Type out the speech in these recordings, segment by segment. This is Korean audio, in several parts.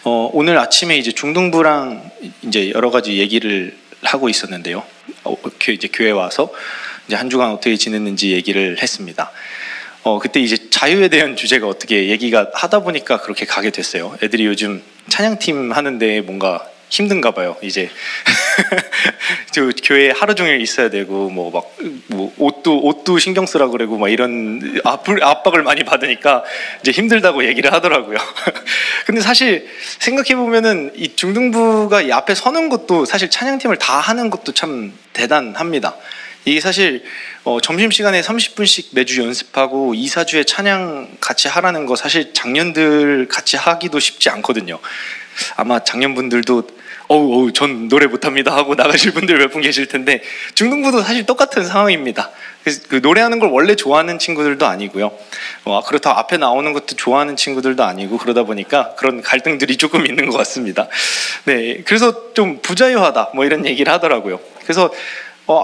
오늘 아침에 이제 중등부랑 이제 여러 가지 얘기를 하고 있었는데요. 이제 교회 와서 이제 한 주간 어떻게 지냈는지 얘기를 했습니다. 그때 이제 자유에 대한 주제가 어떻게 얘기가 하다 보니까 그렇게 가게 됐어요. 애들이 요즘 찬양팀 하는데 뭔가 힘든가 봐요. 이제 저 교회에 하루 종일 있어야 되고 뭐 옷도 신경 쓰라고 그러고 막 이런 압박을 많이 받으니까 이제 힘들다고 얘기를 하더라고요. 근데 사실 생각해 보면은 이 중등부가 이 앞에 서는 것도 사실 찬양팀을 다 하는 것도 참 대단합니다. 이게 사실 점심시간에 30분씩 매주 연습하고 2, 4주에 찬양 같이 하라는 거 사실 작년들 같이 하기도 쉽지 않거든요. 아마 작년분들도 전 노래 못합니다 하고 나가실 분들 몇 분 계실 텐데 중등부도 사실 똑같은 상황입니다. 그래서 그 노래하는 걸 원래 좋아하는 친구들도 아니고요. 그렇다고 앞에 나오는 것도 좋아하는 친구들도 아니고 그러다 보니까 그런 갈등들이 조금 있는 것 같습니다. 네, 그래서 좀 부자유하다 뭐 이런 얘기를 하더라고요. 그래서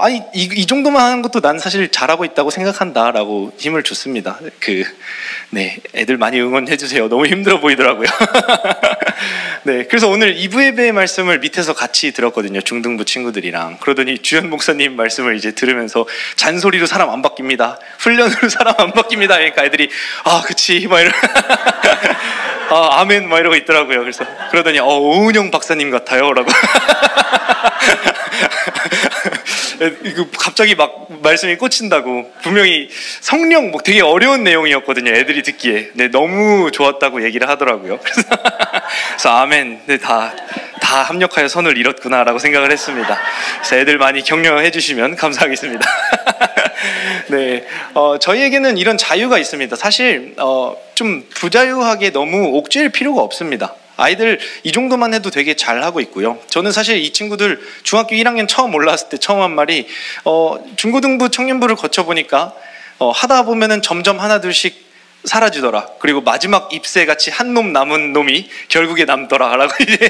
아니 이 정도만 하는 것도 난 사실 잘하고 있다고 생각한다라고 힘을 줬습니다. 네, 애들 많이 응원해 주세요. 너무 힘들어 보이더라고요. 네, 그래서 오늘 2부 예배의 말씀을 밑에서 같이 들었거든요. 중등부 친구들이랑. 그러더니 주연 목사님 말씀을 이제 들으면서 잔소리로 사람 안 바뀝니다. 훈련으로 사람 안 바뀝니다. 그러니까 애들이 그치 막 이러 아멘 막 이러고 있더라고요. 그래서 그러더니 오은영 박사님 같아요라고. 갑자기 막 말씀이 꽂힌다고. 분명히 성령 되게 어려운 내용이었거든요. 애들이 듣기에. 네, 너무 좋았다고 얘기를 하더라고요. 그래서 아멘. 네, 다 합력하여 선을 이뤘구나라고 생각을 했습니다. 그래서 애들 많이 격려해 주시면 감사하겠습니다. 네, 저희에게는 이런 자유가 있습니다. 사실 좀 부자유하게 너무 옥죄일 필요가 없습니다. 아이들 이 정도만 해도 되게 잘하고 있고요. 저는 사실 이 친구들 중학교 1학년 처음 올라왔을 때 처음 한 말이 중고등부 청년부를 거쳐보니까 하다 보면은 점점 하나둘씩 사라지더라. 그리고 마지막 잎새같이 한 놈 남은 놈이 결국에 남더라 라고 이제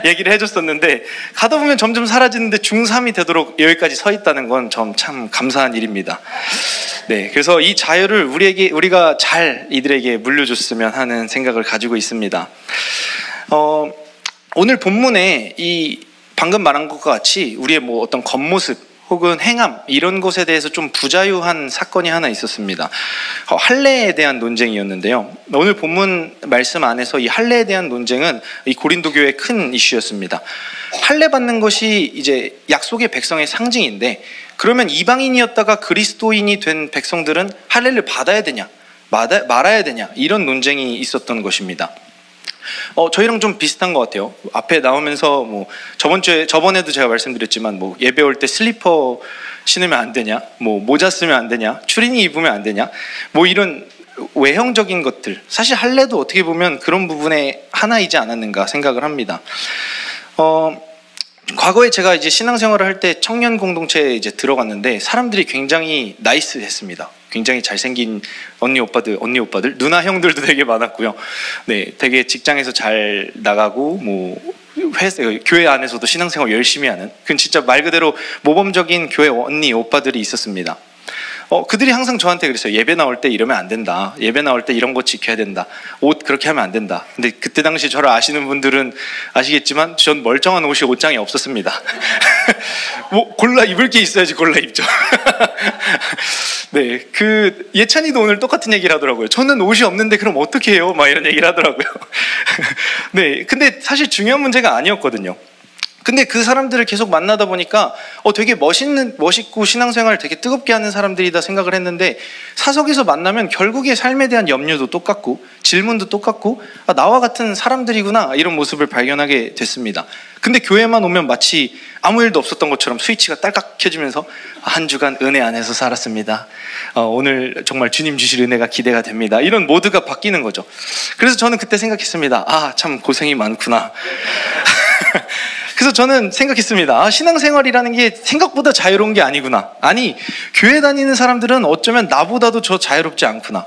얘기를 해줬었는데 가다 보면 점점 사라지는데 중3이 되도록 여기까지 서 있다는 건 참 감사한 일입니다. 네, 그래서 이 자유를 우리가 잘 이들에게 물려줬으면 하는 생각을 가지고 있습니다. 오늘 본문에 이 방금 말한 것과 같이 우리의 뭐 어떤 겉모습 혹은 행함 이런 것에 대해서 좀 부자유한 사건이 하나 있었습니다. 할례에 대한 논쟁이었는데요. 오늘 본문 말씀 안에서 이 할례에 대한 논쟁은 이 고린도 교회의 큰 이슈였습니다. 할례 받는 것이 이제 약속의 백성의 상징인데 그러면 이방인이었다가 그리스도인이 된 백성들은 할례를 받아야 되냐 말아야 되냐 이런 논쟁이 있었던 것입니다. 저희랑 좀 비슷한 것 같아요. 앞에 나오면서 뭐 저번에도 제가 말씀드렸지만 뭐 예배 올 때 슬리퍼 신으면 안 되냐, 뭐 모자 쓰면 안 되냐, 추리닝 입으면 안 되냐, 뭐 이런 외형적인 것들. 사실 할례도 어떻게 보면 그런 부분의 하나이지 않았는가 생각을 합니다. 과거에 제가 이제 신앙생활을 할 때 청년 공동체에 이제 들어갔는데 사람들이 굉장히 나이스했습니다. 굉장히 잘생긴 언니 오빠들, 누나 형들도 되게 많았고요. 네, 되게 직장에서 잘 나가고 뭐 교회 안에서도 신앙생활 열심히 하는 그건 진짜 말 그대로 모범적인 교회 언니 오빠들이 있었습니다. 그들이 항상 저한테 그랬어요. 예배 나올 때 이러면 안 된다. 예배 나올 때 이런 거 지켜야 된다. 옷 그렇게 하면 안 된다. 근데 그때 당시 저를 아시는 분들은 아시겠지만 전 멀쩡한 옷이 옷장에 없었습니다. 뭐 골라 입을 게 있어야지 골라 입죠. 네, 예찬이도 오늘 똑같은 얘기를 하더라고요. 저는 옷이 없는데 그럼 어떻게 해요? 막 이런 얘기를 하더라고요. 네, 근데 사실 중요한 문제가 아니었거든요. 근데 그 사람들을 계속 만나다 보니까 되게 멋있고 신앙생활을 되게 뜨겁게 하는 사람들이다 생각을 했는데 사석에서 만나면 결국에 삶에 대한 염려도 똑같고 질문도 똑같고 나와 같은 사람들이구나 이런 모습을 발견하게 됐습니다. 근데 교회만 오면 마치 아무 일도 없었던 것처럼 스위치가 딸깍 켜지면서 한 주간 은혜 안에서 살았습니다. 오늘 정말 주님 주실 은혜가 기대가 됩니다. 이런 모드가 바뀌는 거죠. 그래서 저는 그때 생각했습니다. 참 고생이 많구나. 그래서 저는 생각했습니다. 신앙생활이라는 게 생각보다 자유로운 게 아니구나. 아니, 교회 다니는 사람들은 어쩌면 나보다도 저 자유롭지 않구나.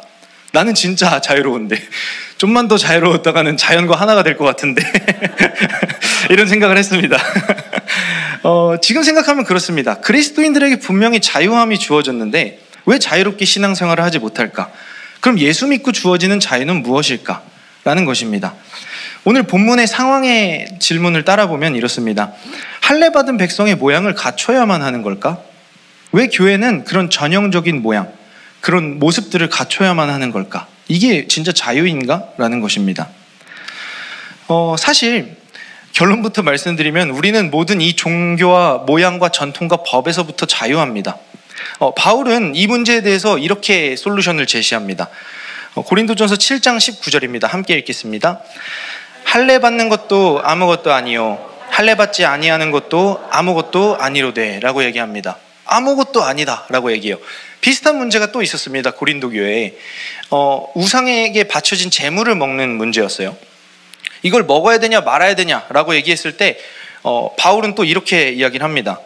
나는 진짜 자유로운데 좀만 더 자유로웠다가는 자연과 하나가 될 것 같은데 이런 생각을 했습니다. 지금 생각하면 그렇습니다. 그리스도인들에게 분명히 자유함이 주어졌는데 왜 자유롭게 신앙생활을 하지 못할까? 그럼 예수 믿고 주어지는 자유는 무엇일까? 라는 것입니다. 오늘 본문의 상황의 질문을 따라보면 이렇습니다. 할례받은 백성의 모양을 갖춰야만 하는 걸까? 왜 교회는 그런 전형적인 모양, 그런 모습들을 갖춰야만 하는 걸까? 이게 진짜 자유인가? 라는 것입니다. 사실 결론부터 말씀드리면 우리는 모든 이 종교와 모양과 전통과 법에서부터 자유합니다. 바울은 이 문제에 대해서 이렇게 솔루션을 제시합니다. 고린도전서 7장 19절입니다. 함께 읽겠습니다. 할례 받는 것도 아무것도 아니요 할례 받지 아니하는 것도 아무것도 아니로되 라고 얘기합니다. 아무것도 아니다 라고 얘기해요. 비슷한 문제가 또 있었습니다. 고린도 교회에 우상에게 바쳐진 제물을 먹는 문제였어요. 이걸 먹어야 되냐 말아야 되냐 라고 얘기했을 때 바울은 또 이렇게 이야기를 합니다.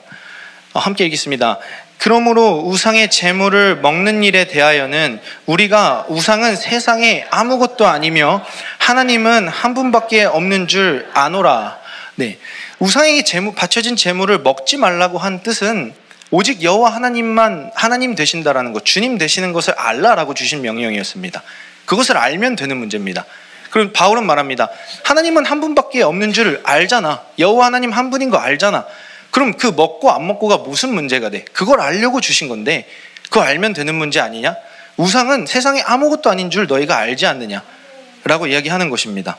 함께 읽겠습니다. 그러므로 우상의 제물을 먹는 일에 대하여는 우리가 우상은 세상에 아무것도 아니며 하나님은 한 분밖에 없는 줄 아노라. 네, 우상에게 바쳐진 제물을 먹지 말라고 한 뜻은 오직 여호와 하나님만 하나님 되신다라는 것, 주님 되시는 것을 알라라고 주신 명령이었습니다. 그것을 알면 되는 문제입니다. 그럼 바울은 말합니다. 하나님은 한 분밖에 없는 줄 알잖아. 여호와 하나님 한 분인 거 알잖아. 그럼 그 먹고 안 먹고가 무슨 문제가 돼? 그걸 알려고 주신 건데 그거 알면 되는 문제 아니냐? 우상은 세상에 아무것도 아닌 줄 너희가 알지 않느냐? 라고 이야기하는 것입니다.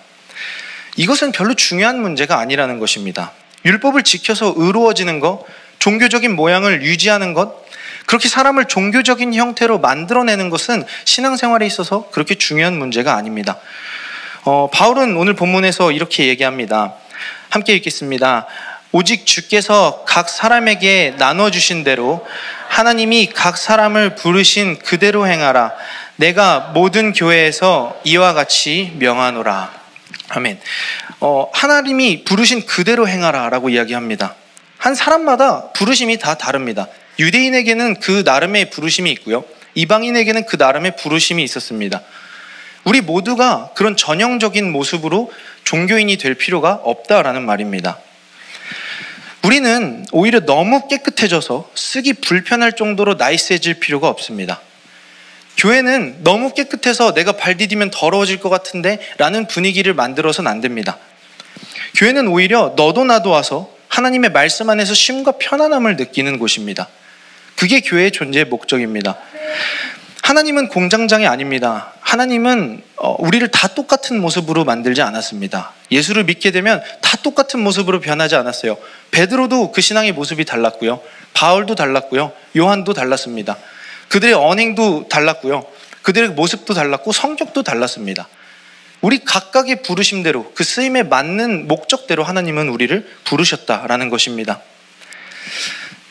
이것은 별로 중요한 문제가 아니라는 것입니다. 율법을 지켜서 의로워지는 것, 종교적인 모양을 유지하는 것, 그렇게 사람을 종교적인 형태로 만들어내는 것은 신앙생활에 있어서 그렇게 중요한 문제가 아닙니다. 바울은 오늘 본문에서 이렇게 얘기합니다. 함께 읽겠습니다. 오직 주께서 각 사람에게 나눠주신 대로 하나님이 각 사람을 부르신 그대로 행하라. 내가 모든 교회에서 이와 같이 명하노라. 아멘. 하나님이 부르신 그대로 행하라 라고 이야기합니다. 한 사람마다 부르심이 다 다릅니다. 유대인에게는 그 나름의 부르심이 있고요, 이방인에게는 그 나름의 부르심이 있었습니다. 우리 모두가 그런 전형적인 모습으로 종교인이 될 필요가 없다라는 말입니다. 우리는 오히려 너무 깨끗해져서 쓰기 불편할 정도로 나이스해질 필요가 없습니다. 교회는 너무 깨끗해서 내가 발 디디면 더러워질 것 같은데 라는 분위기를 만들어서는 안 됩니다. 교회는 오히려 너도 나도 와서 하나님의 말씀 안에서 쉼과 편안함을 느끼는 곳입니다. 그게 교회의 존재의 목적입니다. 하나님은 공장장이 아닙니다. 하나님은 우리를 다 똑같은 모습으로 만들지 않았습니다. 예수를 믿게 되면 다 똑같은 모습으로 변하지 않았어요. 베드로도 그 신앙의 모습이 달랐고요, 바울도 달랐고요, 요한도 달랐습니다. 그들의 언행도 달랐고요, 그들의 모습도 달랐고 성격도 달랐습니다. 우리 각각의 부르심대로 그 쓰임에 맞는 목적대로 하나님은 우리를 부르셨다라는 것입니다.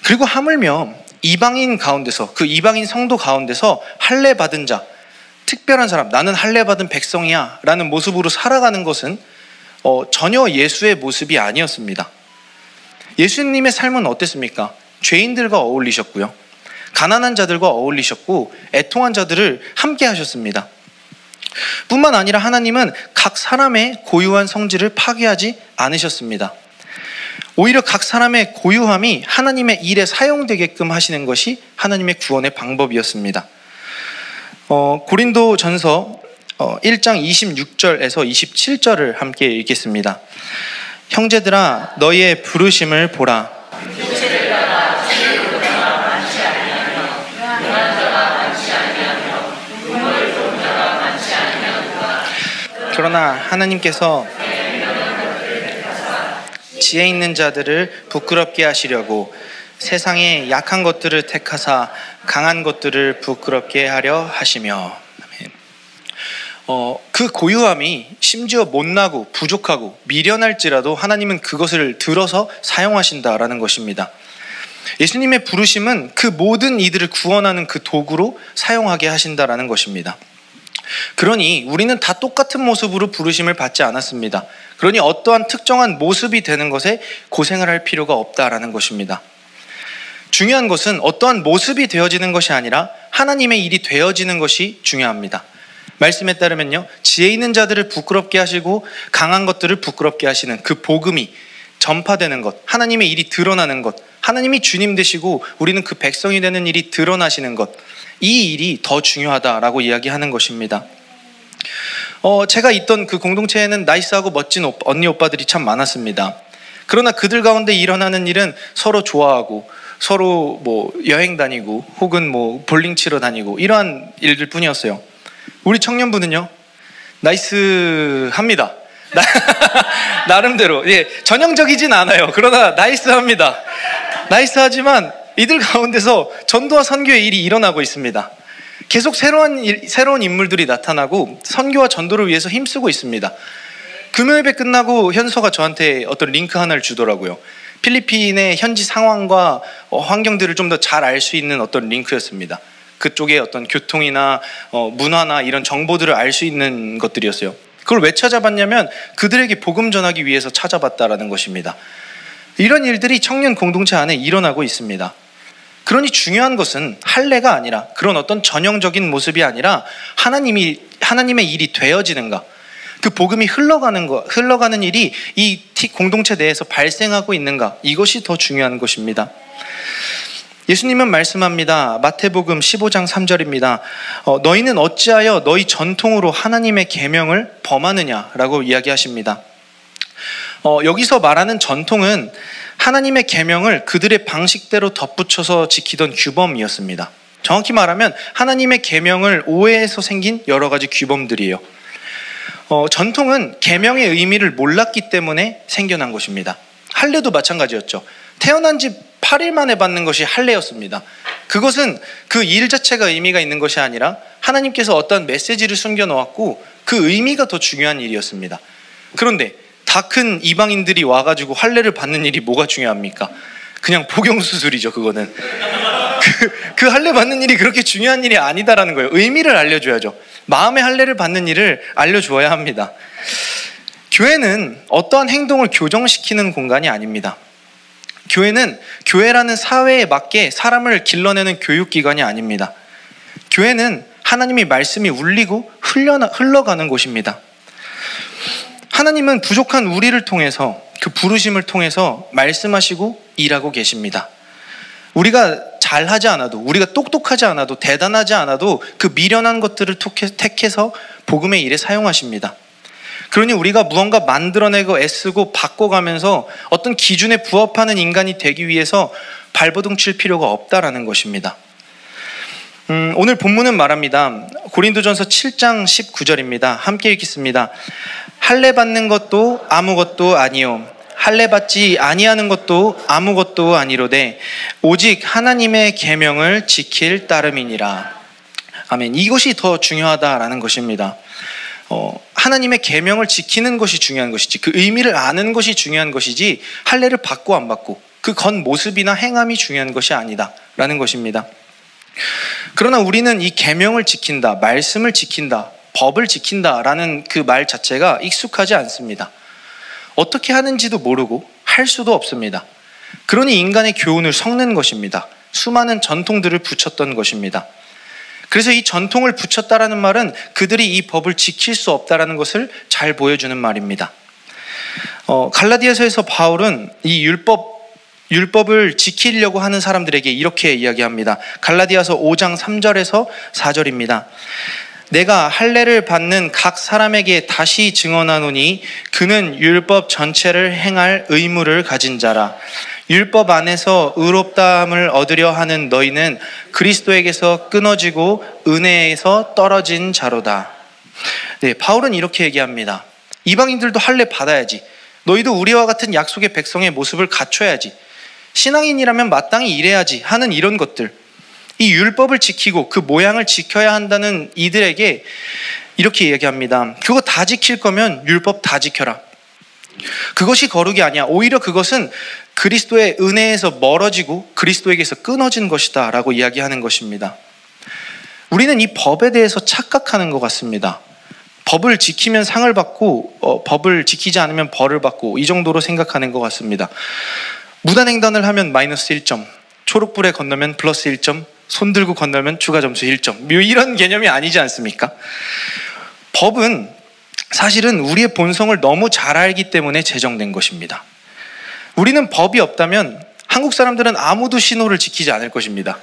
그리고 하물며 이방인 가운데서, 그 이방인 성도 가운데서 할례 받은 자, 특별한 사람, 나는 할례 받은 백성이야 라는 모습으로 살아가는 것은 전혀 예수의 모습이 아니었습니다. 예수님의 삶은 어땠습니까? 죄인들과 어울리셨고요, 가난한 자들과 어울리셨고 애통한 자들을 함께 하셨습니다. 뿐만 아니라 하나님은 각 사람의 고유한 성질을 파괴하지 않으셨습니다. 오히려 각 사람의 고유함이 하나님의 일에 사용되게끔 하시는 것이 하나님의 구원의 방법이었습니다. 고린도전서 1장 26절에서 27절을 함께 읽겠습니다. 형제들아 너희의 부르심을 보라. 그러나 하나님께서 지혜 있는 자들을 부끄럽게 하시려고 세상의 약한 것들을 택하사 강한 것들을 부끄럽게 하려 하시며. 그 고유함이 심지어 못나고 부족하고 미련할지라도 하나님은 그것을 들어서 사용하신다라는 것입니다. 예수님의 부르심은 그 모든 이들을 구원하는 그 도구로 사용하게 하신다라는 것입니다. 그러니 우리는 다 똑같은 모습으로 부르심을 받지 않았습니다. 그러니 어떠한 특정한 모습이 되는 것에 고생을 할 필요가 없다라는 것입니다. 중요한 것은 어떠한 모습이 되어지는 것이 아니라 하나님의 일이 되어지는 것이 중요합니다. 말씀에 따르면요, 지혜 있는 자들을 부끄럽게 하시고 강한 것들을 부끄럽게 하시는 그 복음이 전파되는 것, 하나님의 일이 드러나는 것, 하나님이 주님 되시고 우리는 그 백성이 되는 일이 드러나시는 것, 이 일이 더 중요하다라고 이야기하는 것입니다. 제가 있던 그 공동체에는 나이스하고 멋진 언니 오빠들이 참 많았습니다. 그러나 그들 가운데 일어나는 일은 서로 좋아하고 서로 뭐 여행 다니고 혹은 뭐 볼링 치러 다니고 이러한 일들 뿐이었어요. 우리 청년부는요, 나이스합니다. 나름대로. 예, 전형적이진 않아요. 그러나 나이스합니다. 나이스하지만 이들 가운데서 전도와 선교의 일이 일어나고 있습니다. 계속 새로운 인물들이 나타나고 선교와 전도를 위해서 힘쓰고 있습니다. 금요예배 끝나고 현서가 저한테 어떤 링크 하나를 주더라고요. 필리핀의 현지 상황과 환경들을 좀 더 잘 알 수 있는 어떤 링크였습니다. 그쪽의 어떤 교통이나 문화나 이런 정보들을 알 수 있는 것들이었어요. 그걸 왜 찾아봤냐면 그들에게 복음 전하기 위해서 찾아봤다라는 것입니다. 이런 일들이 청년 공동체 안에 일어나고 있습니다. 그러니 중요한 것은 할례가 아니라 그런 어떤 전형적인 모습이 아니라 하나님의 일이 되어지는가, 그 복음이 흘러가는 일이 이 공동체 내에서 발생하고 있는가, 이것이 더 중요한 것입니다. 예수님은 말씀합니다. 마태복음 15장 3절입니다. 너희는 어찌하여 너희 전통으로 하나님의 계명을 범하느냐라고 이야기하십니다. 여기서 말하는 전통은 하나님의 계명을 그들의 방식대로 덧붙여서 지키던 규범이었습니다. 정확히 말하면 하나님의 계명을 오해해서 생긴 여러 가지 규범들이에요. 전통은 계명의 의미를 몰랐기 때문에 생겨난 것입니다. 할례도 마찬가지였죠. 태어난 지 8일 만에 받는 것이 할례였습니다. 그것은 그 일 자체가 의미가 있는 것이 아니라 하나님께서 어떤 메시지를 숨겨놓았고 그 의미가 더 중요한 일이었습니다. 그런데 다 큰 이방인들이 와가지고 할례를 받는 일이 뭐가 중요합니까? 그냥 복용수술이죠. 그거는 그 할례 받는 일이 그렇게 중요한 일이 아니다라는 거예요. 의미를 알려줘야죠. 마음의 할례를 받는 일을 알려주어야 합니다. 교회는 어떠한 행동을 교정시키는 공간이 아닙니다. 교회는 교회라는 사회에 맞게 사람을 길러내는 교육기관이 아닙니다. 교회는 하나님의 말씀이 울리고 흘러가는 곳입니다. 하나님은 부족한 우리를 통해서, 그 부르심을 통해서 말씀하시고 일하고 계십니다. 우리가 잘하지 않아도, 우리가 똑똑하지 않아도, 대단하지 않아도 그 미련한 것들을 택해서 복음의 일에 사용하십니다. 그러니 우리가 무언가 만들어내고 애쓰고 바꿔가면서 어떤 기준에 부합하는 인간이 되기 위해서 발버둥 칠 필요가 없다라는 것입니다. 오늘 본문은 말합니다. 고린도전서 7장 19절입니다. 함께 읽겠습니다. 할례 받는 것도 아무것도 아니요 할례 받지 아니하는 것도 아무것도 아니로되 오직 하나님의 계명을 지킬 따름이니라. 아멘. 이것이 더 중요하다라는 것입니다. 하나님의 계명을 지키는 것이 중요한 것이지, 그 의미를 아는 것이 중요한 것이지, 할례를 받고 안 받고 그 겉모습이나 행함이 중요한 것이 아니다라는 것입니다. 그러나 우리는 이 계명을 지킨다, 말씀을 지킨다, 법을 지킨다라는 그 말 자체가 익숙하지 않습니다. 어떻게 하는지도 모르고 할 수도 없습니다. 그러니 인간의 교훈을 섞는 것입니다. 수많은 전통들을 붙였던 것입니다. 그래서 이 전통을 붙였다라는 말은 그들이 이 법을 지킬 수 없다라는 것을 잘 보여주는 말입니다. 갈라디아서에서 바울은 이 율법을 지키려고 하는 사람들에게 이렇게 이야기합니다. 갈라디아서 5장 3절에서 4절입니다. 내가 할례를 받는 각 사람에게 다시 증언하노니 그는 율법 전체를 행할 의무를 가진 자라. 율법 안에서 의롭다함을 얻으려 하는 너희는 그리스도에게서 끊어지고 은혜에서 떨어진 자로다. 네, 바울은 이렇게 얘기합니다. 이방인들도 할례 받아야지. 너희도 우리와 같은 약속의 백성의 모습을 갖춰야지. 신앙인이라면 마땅히 이래야지 하는 이런 것들. 이 율법을 지키고 그 모양을 지켜야 한다는 이들에게 이렇게 얘기합니다. 그거 다 지킬 거면 율법 다 지켜라. 그것이 거룩이 아니야. 오히려 그것은 그리스도의 은혜에서 멀어지고 그리스도에게서 끊어진 것이다 라고 이야기하는 것입니다. 우리는 이 법에 대해서 착각하는 것 같습니다. 법을 지키면 상을 받고 법을 지키지 않으면 벌을 받고 이 정도로 생각하는 것 같습니다. 무단횡단을 하면 마이너스 1점, 초록불에 건너면 플러스 1점, 손 들고 건너면 추가 점수 1점, 이런 개념이 아니지 않습니까? 법은 사실은 우리의 본성을 너무 잘 알기 때문에 제정된 것입니다. 우리는 법이 없다면 한국 사람들은 아무도 신호를 지키지 않을 것입니다.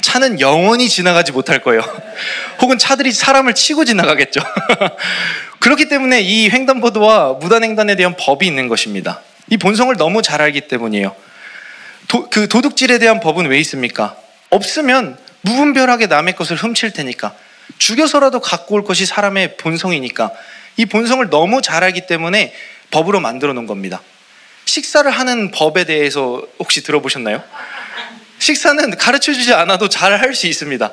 차는 영원히 지나가지 못할 거예요. 혹은 차들이 사람을 치고 지나가겠죠. 그렇기 때문에 이 횡단보도와 무단횡단에 대한 법이 있는 것입니다. 이 본성을 너무 잘 알기 때문이에요. 그 도둑질에 대한 법은 왜 있습니까? 없으면 무분별하게 남의 것을 훔칠 테니까, 죽여서라도 갖고 올 것이 사람의 본성이니까, 이 본성을 너무 잘 알기 때문에 법으로 만들어 놓은 겁니다. 식사를 하는 법에 대해서 혹시 들어보셨나요? 식사는 가르쳐주지 않아도 잘 할 수 있습니다.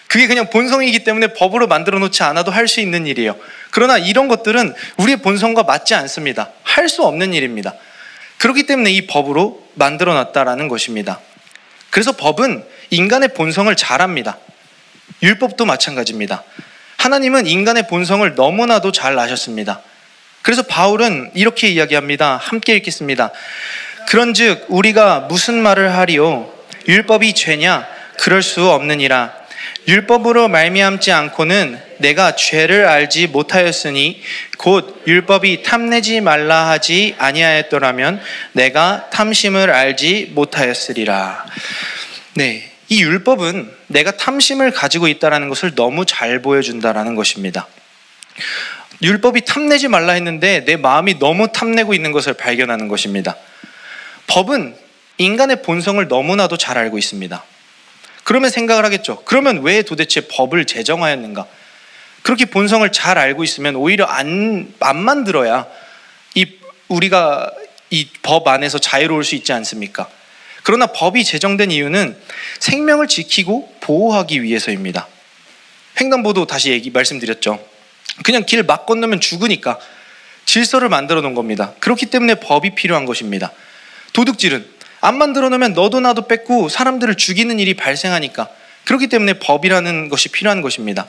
그게 그냥 본성이기 때문에 법으로 만들어 놓지 않아도 할 수 있는 일이에요. 그러나 이런 것들은 우리의 본성과 맞지 않습니다. 할 수 없는 일입니다. 그렇기 때문에 이 법으로 만들어 놨다라는 것입니다. 그래서 법은 인간의 본성을 잘 압니다. 율법도 마찬가지입니다. 하나님은 인간의 본성을 너무나도 잘 아셨습니다. 그래서 바울은 이렇게 이야기합니다. 함께 읽겠습니다. 그런즉 우리가 무슨 말을 하리요? 율법이 죄냐? 그럴 수 없느니라. 율법으로 말미암지 않고는 내가 죄를 알지 못하였으니 곧 율법이 탐내지 말라 하지 아니하였더라면 내가 탐심을 알지 못하였으리라. 네, 이 율법은 내가 탐심을 가지고 있다는 것을 너무 잘 보여준다는 것입니다. 율법이 탐내지 말라 했는데 내 마음이 너무 탐내고 있는 것을 발견하는 것입니다. 법은 인간의 본성을 너무나도 잘 알고 있습니다. 그러면 생각을 하겠죠. 그러면 왜 도대체 법을 제정하였는가? 그렇게 본성을 잘 알고 있으면 오히려 안 만들어야 우리가 이 법 안에서 자유로울 수 있지 않습니까? 그러나 법이 제정된 이유는 생명을 지키고 보호하기 위해서입니다. 횡단보도 다시 말씀드렸죠. 그냥 길 막 건너면 죽으니까 질서를 만들어 놓은 겁니다. 그렇기 때문에 법이 필요한 것입니다. 도둑질은 안 만들어 놓으면 너도 나도 뺏고 사람들을 죽이는 일이 발생하니까, 그렇기 때문에 법이라는 것이 필요한 것입니다.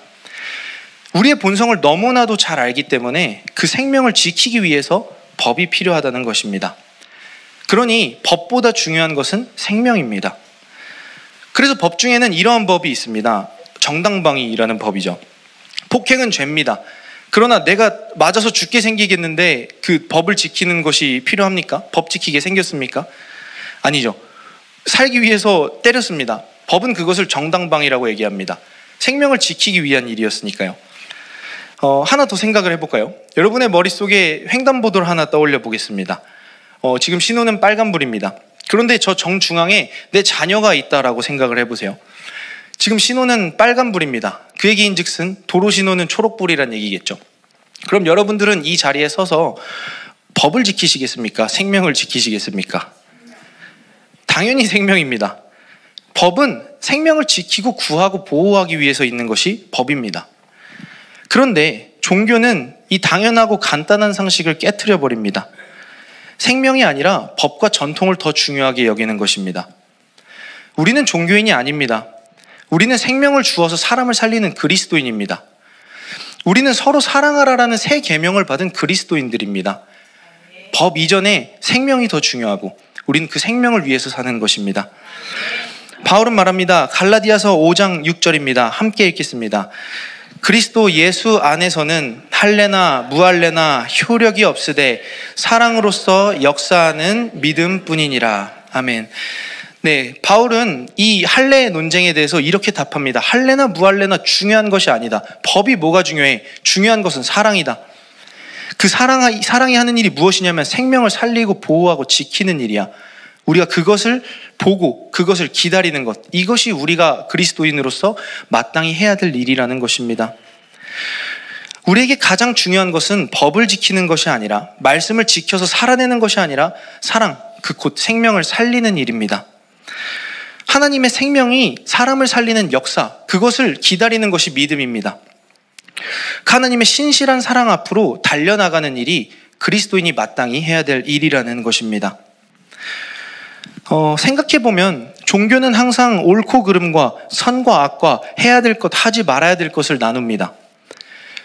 우리의 본성을 너무나도 잘 알기 때문에 그 생명을 지키기 위해서 법이 필요하다는 것입니다. 그러니 법보다 중요한 것은 생명입니다. 그래서 법 중에는 이러한 법이 있습니다. 정당방위라는 법이죠. 폭행은 죄입니다. 그러나 내가 맞아서 죽게 생기겠는데 그 법을 지키는 것이 필요합니까? 법 지키게 생겼습니까? 아니죠. 살기 위해서 때렸습니다. 법은 그것을 정당방위라고 얘기합니다. 생명을 지키기 위한 일이었으니까요. 하나 더 생각을 해볼까요? 여러분의 머릿속에 횡단보도를 하나 떠올려 보겠습니다. 지금 신호는 빨간불입니다. 그런데 저 정중앙에 내 자녀가 있다라고 생각을 해보세요. 지금 신호는 빨간불입니다. 그 얘기인 즉슨 도로 신호는 초록불이란 얘기겠죠. 그럼 여러분들은 이 자리에 서서 법을 지키시겠습니까? 생명을 지키시겠습니까? 당연히 생명입니다. 법은 생명을 지키고 구하고 보호하기 위해서 있는 것이 법입니다. 그런데 종교는 이 당연하고 간단한 상식을 깨트려 버립니다. 생명이 아니라 법과 전통을 더 중요하게 여기는 것입니다. 우리는 종교인이 아닙니다. 우리는 생명을 주어서 사람을 살리는 그리스도인입니다. 우리는 서로 사랑하라라는 새 계명을 받은 그리스도인들입니다. 법 이전에 생명이 더 중요하고 우리는 그 생명을 위해서 사는 것입니다. 바울은 말합니다. 갈라디아서 5장 6절입니다. 함께 읽겠습니다. 그리스도 예수 안에서는 할례나 무할례나 효력이 없으되 사랑으로서 역사하는 믿음뿐이니라. 아멘. 네, 바울은 이 할례의 논쟁에 대해서 이렇게 답합니다. 할례나 무할례나 중요한 것이 아니다. 법이 뭐가 중요해? 중요한 것은 사랑이다. 그 사랑이 하는 일이 무엇이냐면 생명을 살리고 보호하고 지키는 일이야. 우리가 그것을 보고 그것을 기다리는 것, 이것이 우리가 그리스도인으로서 마땅히 해야 될 일이라는 것입니다. 우리에게 가장 중요한 것은 법을 지키는 것이 아니라, 말씀을 지켜서 살아내는 것이 아니라 사랑, 그 곧 생명을 살리는 일입니다. 하나님의 생명이 사람을 살리는 역사, 그것을 기다리는 것이 믿음입니다. 하나님의 신실한 사랑 앞으로 달려나가는 일이 그리스도인이 마땅히 해야 될 일이라는 것입니다. 생각해보면 종교는 항상 옳고 그름과 선과 악과 해야 될 것, 하지 말아야 될 것을 나눕니다.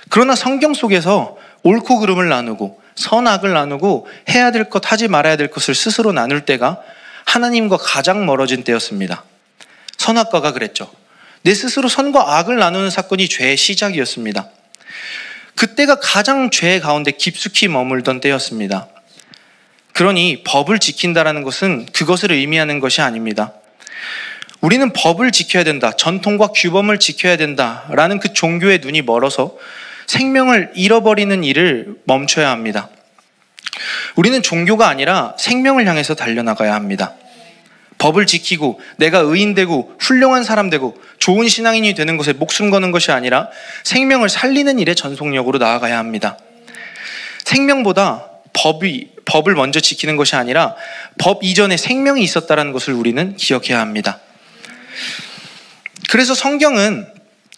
그러나 성경 속에서 옳고 그름을 나누고 선악을 나누고 해야 될 것, 하지 말아야 될 것을 스스로 나눌 때가 하나님과 가장 멀어진 때였습니다. 선악과가 그랬죠. 내 스스로 선과 악을 나누는 사건이 죄의 시작이었습니다. 그때가 가장 죄 가운데 깊숙이 머물던 때였습니다. 그러니 법을 지킨다는 것은 그것을 의미하는 것이 아닙니다. 우리는 법을 지켜야 된다, 전통과 규범을 지켜야 된다라는 그 종교의 눈이 멀어서 생명을 잃어버리는 일을 멈춰야 합니다. 우리는 종교가 아니라 생명을 향해서 달려나가야 합니다. 법을 지키고 내가 의인 되고 훌륭한 사람 되고 좋은 신앙인이 되는 것에 목숨 거는 것이 아니라 생명을 살리는 일에 전속력으로 나아가야 합니다. 생명보다 법을 먼저 지키는 것이 아니라 법 이전에 생명이 있었다는 것을 우리는 기억해야 합니다. 그래서 성경은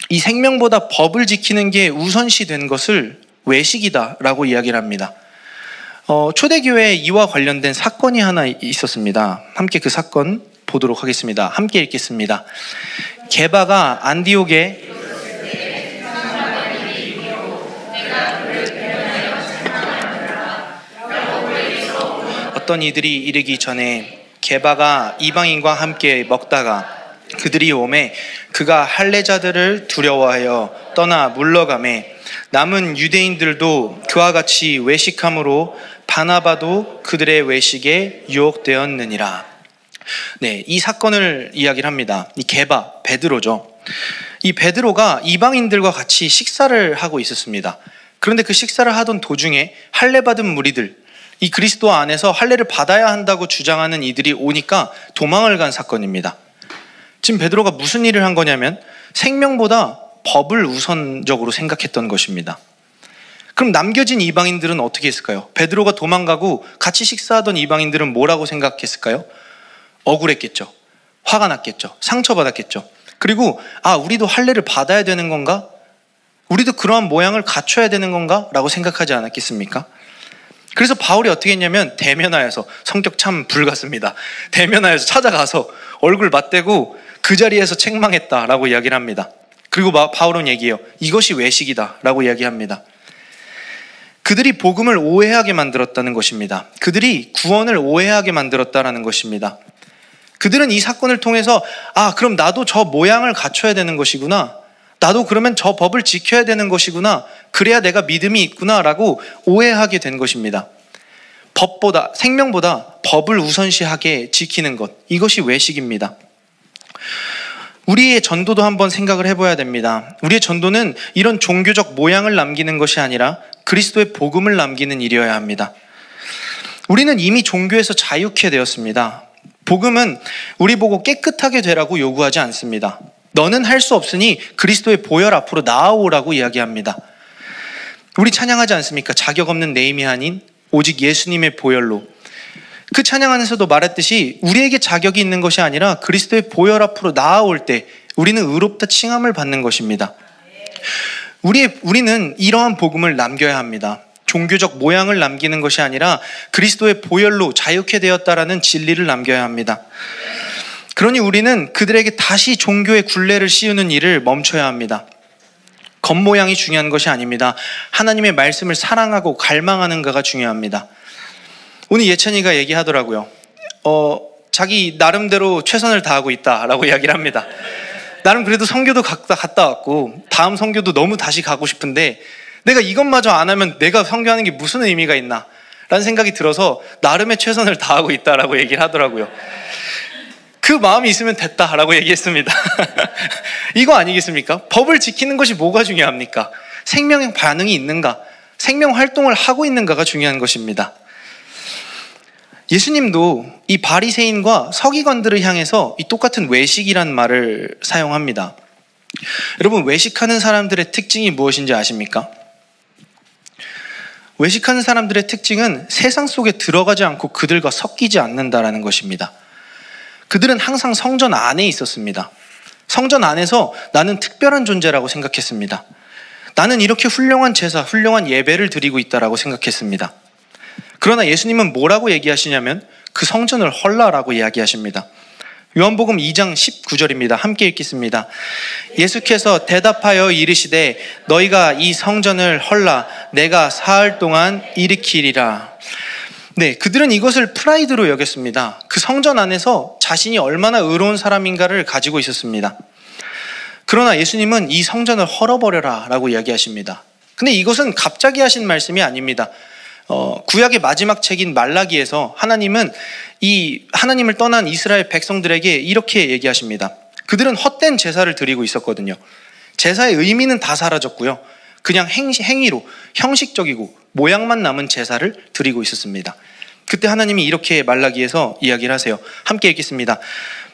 이 생명보다 법을 지키는 게 우선시 된 것을 외식이다라고 이야기를 합니다. 초대교회에 이와 관련된 사건이 하나 있었습니다. 함께 그 사건 보도록 하겠습니다. 함께 읽겠습니다. 게바가 안디옥에 어떤 이들이 이르기 전에 게바가 이방인과 함께 먹다가 그들이 오매 그가 할례자들을 두려워하여 떠나 물러가매 남은 유대인들도 그와 같이 외식함으로 바나바도 그들의 외식에 유혹되었느니라. 네, 이 사건을 이야기를 합니다. 이 게바, 베드로죠. 이 베드로가 이방인들과 같이 식사를 하고 있었습니다. 그런데 그 식사를 하던 도중에 할례 받은 무리들, 이 그리스도 안에서 할례를 받아야 한다고 주장하는 이들이 오니까 도망을 간 사건입니다. 지금 베드로가 무슨 일을 한 거냐면 생명보다 법을 우선적으로 생각했던 것입니다. 그럼 남겨진 이방인들은 어떻게 했을까요? 베드로가 도망가고 같이 식사하던 이방인들은 뭐라고 생각했을까요? 억울했겠죠. 화가 났겠죠. 상처받았겠죠. 그리고 우리도 할례를 받아야 되는 건가? 우리도 그러한 모양을 갖춰야 되는 건가? 라고 생각하지 않았겠습니까? 그래서 바울이 어떻게 했냐면 대면하여서, 성격 참 불같습니다. 대면하여서 찾아가서 얼굴 맞대고 그 자리에서 책망했다라고 이야기를 합니다. 그리고 바울은 얘기해요. 이것이 외식이다라고 이야기합니다. 그들이 복음을 오해하게 만들었다는 것입니다. 그들이 구원을 오해하게 만들었다는 것입니다. 그들은 이 사건을 통해서 그럼 나도 저 모양을 갖춰야 되는 것이구나, 나도 그러면 저 법을 지켜야 되는 것이구나, 그래야 내가 믿음이 있구나라고 오해하게 된 것입니다. 생명보다 법을 우선시하게 지키는 것, 이것이 외식입니다. 우리의 전도도 한번 생각을 해봐야 됩니다. 우리의 전도는 이런 종교적 모양을 남기는 것이 아니라 그리스도의 복음을 남기는 일이어야 합니다. 우리는 이미 종교에서 자유케 되었습니다. 복음은 우리 보고 깨끗하게 되라고 요구하지 않습니다. 너는 할 수 없으니 그리스도의 보혈 앞으로 나아오라고 이야기합니다. 우리 찬양하지 않습니까? 자격 없는 내 힘이 아닌 오직 예수님의 보혈로. 그 찬양 안에서도 말했듯이 우리에게 자격이 있는 것이 아니라 그리스도의 보혈 앞으로 나아올 때 우리는 의롭다 칭함을 받는 것입니다. 우리는 이러한 복음을 남겨야 합니다. 종교적 모양을 남기는 것이 아니라 그리스도의 보혈로 자유케 되었다라는 진리를 남겨야 합니다. 그러니 우리는 그들에게 다시 종교의 굴레를 씌우는 일을 멈춰야 합니다. 겉모양이 중요한 것이 아닙니다. 하나님의 말씀을 사랑하고 갈망하는가가 중요합니다. 오늘 예찬이가 얘기하더라고요. 자기 나름대로 최선을 다하고 있다라고 이야기를 합니다. 나름 그래도 선교도 갔다 왔고 다음 선교도 너무 다시 가고 싶은데 내가 이것마저 안 하면 내가 선교하는 게 무슨 의미가 있나 라는 생각이 들어서 나름의 최선을 다하고 있다라고 얘기를 하더라고요. 그 마음이 있으면 됐다라고 얘기했습니다. 이거 아니겠습니까? 법을 지키는 것이 뭐가 중요합니까? 생명의 반응이 있는가, 생명 활동을 하고 있는가가 중요한 것입니다. 예수님도 이 바리새인과 서기관들을 향해서 이 똑같은 외식이란 말을 사용합니다. 여러분, 외식하는 사람들의 특징이 무엇인지 아십니까? 외식하는 사람들의 특징은 세상 속에 들어가지 않고 그들과 섞이지 않는다라는 것입니다. 그들은 항상 성전 안에 있었습니다. 성전 안에서 나는 특별한 존재라고 생각했습니다. 나는 이렇게 훌륭한 제사, 훌륭한 예배를 드리고 있다라고 생각했습니다. 그러나 예수님은 뭐라고 얘기하시냐면 그 성전을 헐라라고 이야기하십니다. 요한복음 2장 19절입니다. 함께 읽겠습니다. 예수께서 대답하여 이르시되 너희가 이 성전을 헐라 내가 사흘 동안 일으키리라. 네, 그들은 이것을 프라이드로 여겼습니다. 그 성전 안에서 자신이 얼마나 의로운 사람인가를 가지고 있었습니다. 그러나 예수님은 이 성전을 헐어버려라 라고 이야기하십니다. 근데 이것은 갑자기 하신 말씀이 아닙니다. 구약의 마지막 책인 말라기에서 하나님은 이 하나님을 떠난 이스라엘 백성들에게 이렇게 얘기하십니다. 그들은 헛된 제사를 드리고 있었거든요. 제사의 의미는 다 사라졌고요. 그냥 행위로 형식적이고 모양만 남은 제사를 드리고 있었습니다. 그때 하나님이 이렇게 말라기에서 이야기를 하세요. 함께 읽겠습니다.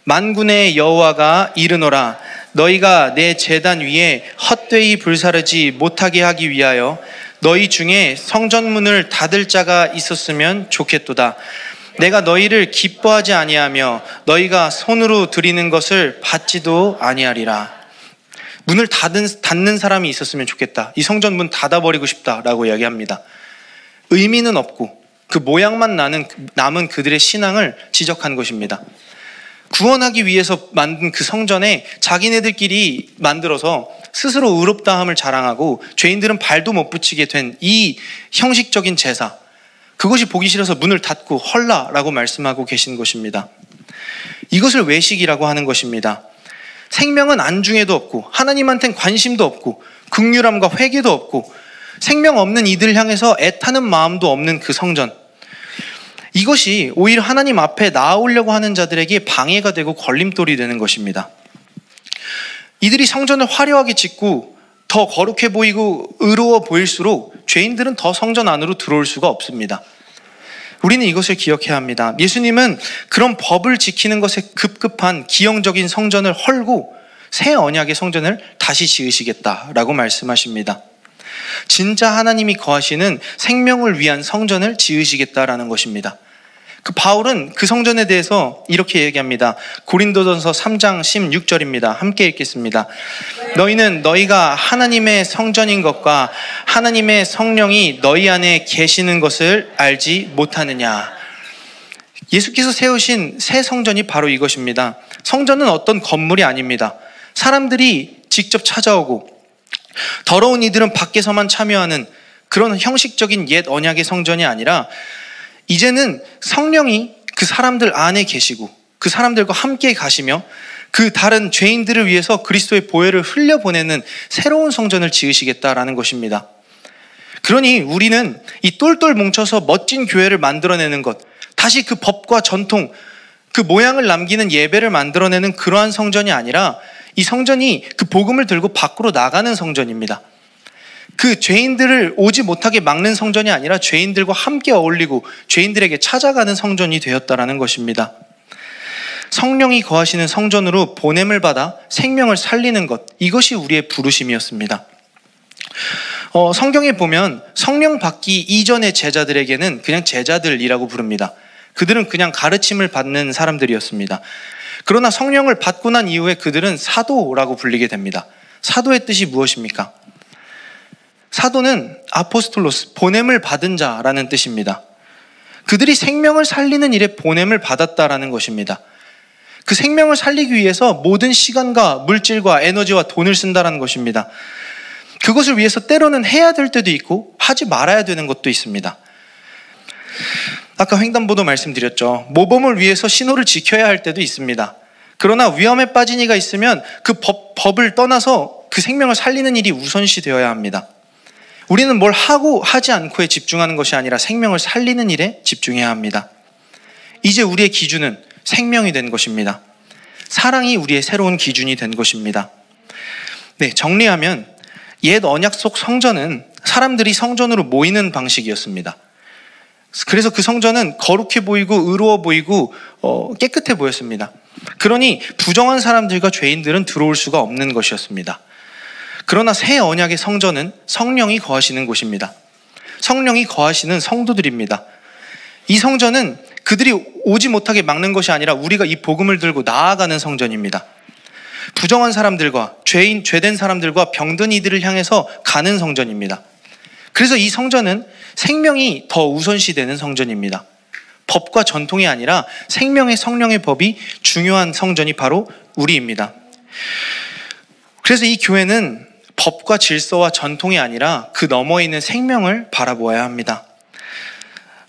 만군의 여호와가 이르노라 너희가 내 제단 위에 헛되이 불사르지 못하게 하기 위하여 너희 중에 성전문을 닫을 자가 있었으면 좋겠도다. 내가 너희를 기뻐하지 아니하며 너희가 손으로 드리는 것을 받지도 아니하리라. 문을 닫는 사람이 있었으면 좋겠다. 이 성전 문 닫아버리고 싶다라고 이야기합니다. 의미는 없고 그 모양만 남은 그들의 신앙을 지적한 것입니다. 구원하기 위해서 만든 그 성전에 자기네들끼리 만들어서 스스로 의롭다함을 자랑하고 죄인들은 발도 못 붙이게 된 이 형식적인 제사, 그것이 보기 싫어서 문을 닫고 헐라라고 말씀하고 계신 것입니다. 이것을 외식이라고 하는 것입니다. 생명은 안중에도 없고 하나님한테는 관심도 없고 긍휼함과 회개도 없고 생명 없는 이들을 향해서 애타는 마음도 없는 그 성전, 이것이 오히려 하나님 앞에 나아오려고 하는 자들에게 방해가 되고 걸림돌이 되는 것입니다. 이들이 성전을 화려하게 짓고 더 거룩해 보이고 의로워 보일수록 죄인들은 더 성전 안으로 들어올 수가 없습니다. 우리는 이것을 기억해야 합니다. 예수님은 그런 법을 지키는 것에 급급한 기형적인 성전을 헐고 새 언약의 성전을 다시 지으시겠다라고 말씀하십니다. 진짜 하나님이 거하시는 생명을 위한 성전을 지으시겠다라는 것입니다. 그 바울은 그 성전에 대해서 이렇게 얘기합니다. 고린도전서 3장 16절입니다. 함께 읽겠습니다. 너희는 너희가 하나님의 성전인 것과 하나님의 성령이 너희 안에 계시는 것을 알지 못하느냐. 예수께서 세우신 새 성전이 바로 이것입니다. 성전은 어떤 건물이 아닙니다. 사람들이 직접 찾아오고 더러운 이들은 밖에서만 참여하는 그런 형식적인 옛 언약의 성전이 아니라 이제는 성령이 그 사람들 안에 계시고 그 사람들과 함께 가시며 그 다른 죄인들을 위해서 그리스도의 보혈을 흘려보내는 새로운 성전을 지으시겠다라는 것입니다. 그러니 우리는 이 똘똘 뭉쳐서 멋진 교회를 만들어내는 것, 다시 그 법과 전통, 그 모양을 남기는 예배를 만들어내는 그러한 성전이 아니라 이 성전이 그 복음을 들고 밖으로 나가는 성전입니다. 그 죄인들을 오지 못하게 막는 성전이 아니라 죄인들과 함께 어울리고 죄인들에게 찾아가는 성전이 되었다라는 것입니다. 성령이 거하시는 성전으로 보냄을 받아 생명을 살리는 것, 이것이 우리의 부르심이었습니다. 성경에 보면 성령 받기 이전의 제자들에게는 그냥 제자들이라고 부릅니다. 그들은 그냥 가르침을 받는 사람들이었습니다. 그러나 성령을 받고 난 이후에 그들은 사도라고 불리게 됩니다. 사도의 뜻이 무엇입니까? 사도는 아포스톨로스, 보냄을 받은 자라는 뜻입니다. 그들이 생명을 살리는 일에 보냄을 받았다라는 것입니다. 그 생명을 살리기 위해서 모든 시간과 물질과 에너지와 돈을 쓴다라는 것입니다. 그것을 위해서 때로는 해야 될 때도 있고 하지 말아야 되는 것도 있습니다. 아까 횡단보도 말씀드렸죠. 모범을 위해서 신호를 지켜야 할 때도 있습니다. 그러나 위험에 빠진 이가 있으면 그 법을 떠나서 그 생명을 살리는 일이 우선시 되어야 합니다. 우리는 뭘 하고 하지 않고에 집중하는 것이 아니라 생명을 살리는 일에 집중해야 합니다. 이제 우리의 기준은 생명이 된 것입니다. 사랑이 우리의 새로운 기준이 된 것입니다. 네, 정리하면 옛 언약 속 성전은 사람들이 성전으로 모이는 방식이었습니다. 그래서 그 성전은 거룩해 보이고 의로워 보이고 깨끗해 보였습니다. 그러니 부정한 사람들과 죄인들은 들어올 수가 없는 것이었습니다. 그러나 새 언약의 성전은 성령이 거하시는 곳입니다. 성령이 거하시는 성도들입니다. 이 성전은 그들이 오지 못하게 막는 것이 아니라 우리가 이 복음을 들고 나아가는 성전입니다. 부정한 사람들과 죄된 사람들과 병든 이들을 향해서 가는 성전입니다. 그래서 이 성전은 생명이 더 우선시되는 성전입니다. 법과 전통이 아니라 생명의 성령의 법이 중요한 성전이 바로 우리입니다. 그래서 이 교회는 법과 질서와 전통이 아니라 그 너머에 있는 생명을 바라보아야 합니다.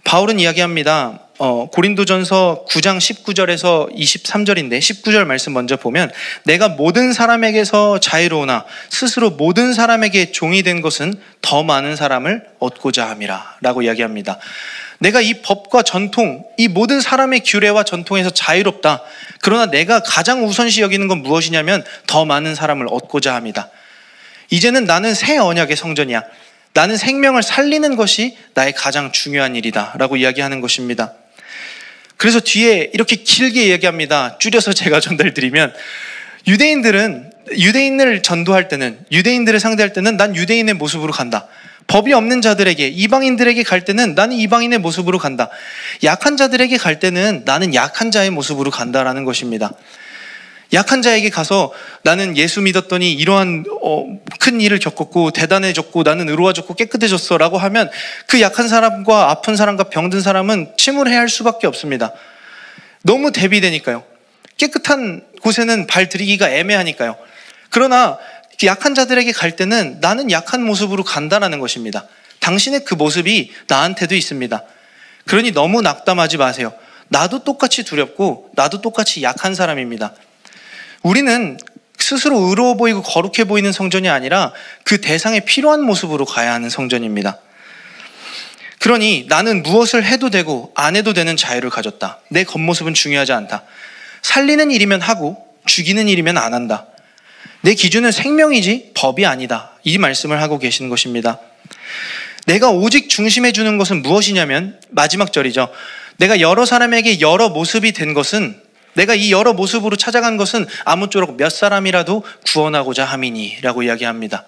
바울은 이야기합니다. 고린도전서 9장 19절에서 23절인데 19절 말씀 먼저 보면 내가 모든 사람에게서 자유로우나 스스로 모든 사람에게 종이 된 것은 더 많은 사람을 얻고자 함이라 라고 이야기합니다. 내가 이 법과 전통, 이 모든 사람의 규례와 전통에서 자유롭다. 그러나 내가 가장 우선시 여기는 건 무엇이냐면 더 많은 사람을 얻고자 합니다. 이제는 나는 새 언약의 성전이야. 나는 생명을 살리는 것이 나의 가장 중요한 일이다 라고 이야기하는 것입니다. 그래서 뒤에 이렇게 길게 얘기합니다. 줄여서 제가 전달드리면 유대인을 전도할 때는, 유대인들을 상대할 때는 난 유대인의 모습으로 간다. 법이 없는 자들에게, 이방인들에게 갈 때는 나는 이방인의 모습으로 간다. 약한 자들에게 갈 때는 나는 약한 자의 모습으로 간다라는 것입니다. 약한 자에게 가서 나는 예수 믿었더니 이러한 큰 일을 겪었고 대단해졌고 나는 의로워졌고 깨끗해졌어 라고 하면 그 약한 사람과 아픈 사람과 병든 사람은 침울해할 수밖에 없습니다. 너무 대비되니까요. 깨끗한 곳에는 발 들이기가 애매하니까요. 그러나 약한 자들에게 갈 때는 나는 약한 모습으로 간다라는 것입니다. 당신의 그 모습이 나한테도 있습니다. 그러니 너무 낙담하지 마세요. 나도 똑같이 두렵고 나도 똑같이 약한 사람입니다. 우리는 스스로 의로워 보이고 거룩해 보이는 성전이 아니라 그 대상에 필요한 모습으로 가야 하는 성전입니다. 그러니 나는 무엇을 해도 되고 안 해도 되는 자유를 가졌다. 내 겉모습은 중요하지 않다. 살리는 일이면 하고 죽이는 일이면 안 한다. 내 기준은 생명이지 법이 아니다. 이 말씀을 하고 계시는 것입니다. 내가 오직 중심에 주는 것은 무엇이냐면 마지막 절이죠. 내가 여러 사람에게 여러 모습이 된 것은, 내가 이 여러 모습으로 찾아간 것은 아무쪼록 몇 사람이라도 구원하고자 함이니 라고 이야기합니다.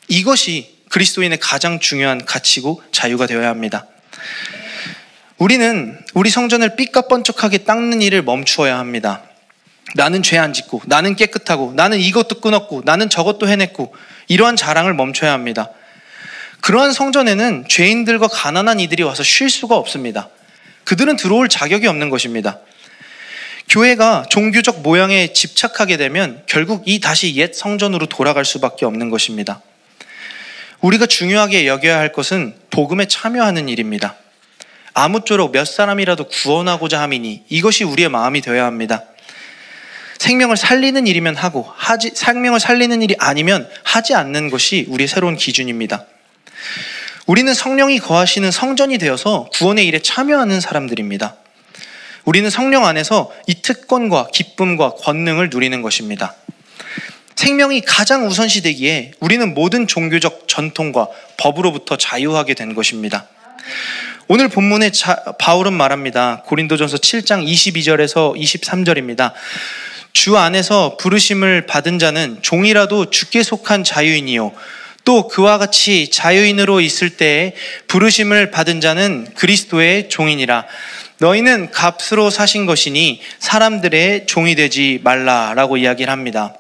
이것이 그리스도인의 가장 중요한 가치고 자유가 되어야 합니다. 우리는 우리 성전을 삐까뻔쩍하게 닦는 일을 멈추어야 합니다. 나는 죄 안 짓고, 나는 깨끗하고, 나는 이것도 끊었고, 나는 저것도 해냈고, 이러한 자랑을 멈춰야 합니다. 그러한 성전에는 죄인들과 가난한 이들이 와서 쉴 수가 없습니다. 그들은 들어올 자격이 없는 것입니다. 교회가 종교적 모양에 집착하게 되면 결국 다시 옛 성전으로 돌아갈 수밖에 없는 것입니다. 우리가 중요하게 여겨야 할 것은 복음에 참여하는 일입니다. 아무쪼록 몇 사람이라도 구원하고자 함이니 이것이 우리의 마음이 되어야 합니다. 생명을 살리는 일이면 하고, 생명을 살리는 일이 아니면 하지 않는 것이 우리의 새로운 기준입니다. 우리는 성령이 거하시는 성전이 되어서 구원의 일에 참여하는 사람들입니다. 우리는 성령 안에서 이 특권과 기쁨과 권능을 누리는 것입니다. 생명이 가장 우선시되기에 우리는 모든 종교적 전통과 법으로부터 자유하게 된 것입니다. 오늘 본문에 바울은 말합니다. 고린도전서 7장 22절에서 23절입니다. 주 안에서 부르심을 받은 자는 종이라도 주께 속한 자유인이요, 또 그와 같이 자유인으로 있을 때에 부르심을 받은 자는 그리스도의 종이니라. 너희는 값으로 사신 것이니 사람들의 종이 되지 말라라고 이야기를 합니다.